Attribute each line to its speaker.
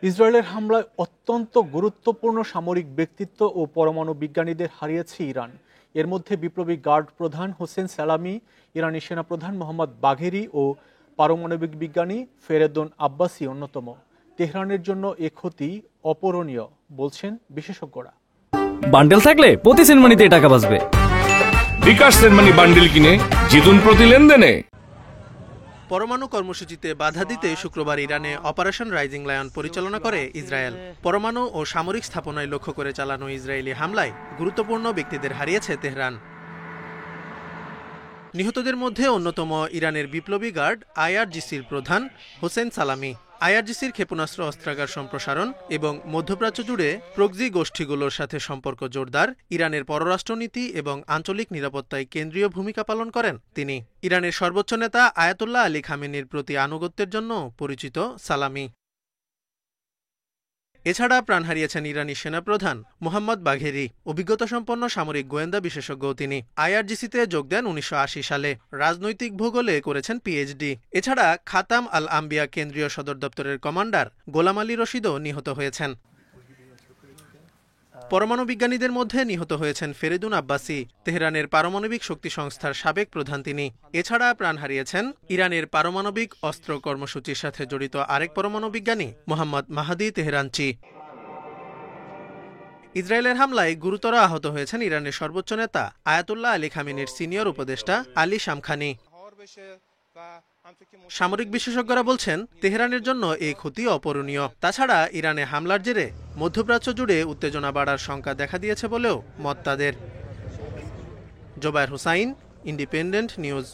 Speaker 1: ইসরায়েলের হামলায় অত্যন্ত গুরুত্বপূর্ণ সামরিক ব্যক্তিত্ব ও পরমাণু বিজ্ঞানীদের হারিয়েছে ইরান। এর মধ্যে বিপ্লবী গার্ড প্রধান হোসেন সালামি, ইরানি সেনাপ্রধান মোহাম্মদ বাঘেরি ও পারমাণবিক বিজ্ঞানী ফেরেদুন আব্বাসি অন্যতম। তেহরানের জন্য এ ক্ষতি অপূরণীয় বলছেন বিশেষজ্ঞরা।
Speaker 2: বান্ডেল থাকলে প্রতি সেনমানিতে টাকা বাঁচবে।
Speaker 3: বিকাশ সেনমানি বান্ডেল কিনে জিতুন প্রতি লেনদেনে।
Speaker 4: পরমাণু কর্মসূচিতে বাধা দিতে শুক্রবার ইরানে অপারেশন রাইজিং লায়ন পরিচালনা করে ইসরায়েল। পরমাণু ও সামরিক স্থাপনায় লক্ষ্য করে চালানো ইসরায়েলি হামলায় গুরুত্বপূর্ণ ব্যক্তিদের হারিয়েছে তেহরান। নিহতদের মধ্যে অন্যতম ইরানের বিপ্লবী গার্ড আইআরজিসির প্রধান হোসেন সালামি। আইআরজিসির ক্ষেপণাস্ত্র অস্ত্রাগার সম্প্রসারণ এবং মধ্যপ্রাচ্য জুড়ে প্রক্সি গোষ্ঠীগুলোর সাথে সম্পর্ক জোরদার, ইরানের পররাষ্ট্রনীতি এবং আঞ্চলিক নিরাপত্তায় কেন্দ্রীয় ভূমিকা পালন করেন তিনি। ইরানের সর্বোচ্চ নেতা আয়াতুল্লাহ আলী খামেনির প্রতি আনুগত্যের জন্য পরিচিত সালামি। এছাড়া প্রাণ হারিয়েছেন ইরানি সেনাপ্রধান মোহাম্মদ বাঘেরি, অভিজ্ঞতাসম্পন্ন সামরিক গোয়েন্দা বিশেষজ্ঞ তিনি। আইআরজিসিতে যোগ দেন ১৯৮০ সালে, রাজনৈতিক ভূগোলে করেছেন পিএইচডি। এছাড়া খাতাম আল আম্বিয়া কেন্দ্রীয় সদর দপ্তরের কমান্ডার গোলাম আলী রশিদও নিহত হয়েছেন। পরমাণু বিজ্ঞানীদের মধ্যে নিহত হয়েছেন ফেরেদুন আব্বাসি, তেহরানের পারমাণবিক শক্তি সংস্থার সাবেক প্রধান তিনি। এছাড়া প্রাণ হারিয়েছেন ইরানের পারমাণবিক অস্ত্র কর্মসূচির সাথে জড়িত আরেক পরমাণু বিজ্ঞানী মোহাম্মদ মাহাদি তেহরানচি। ইসরায়েলের হামলায় গুরুতর আহত হয়েছেন ইরানের সর্বোচ্চ নেতা আয়াতুল্লাহ আলী খামেনির সিনিয়র উপদেষ্টা আলী শামখানি। সামরিক বিশেষজ্ঞরা বলছেন তেহরানের জন্য এই ক্ষতি অপূরণীয়। তাছাড়া ইরানে হামলার জেরে মধ্যপ্রাচ্য জুড়ে উত্তেজনা বাড়ার শঙ্কা দেখা দিয়েছে বলেও মত তাদের। Jobayer Hossain, independent news.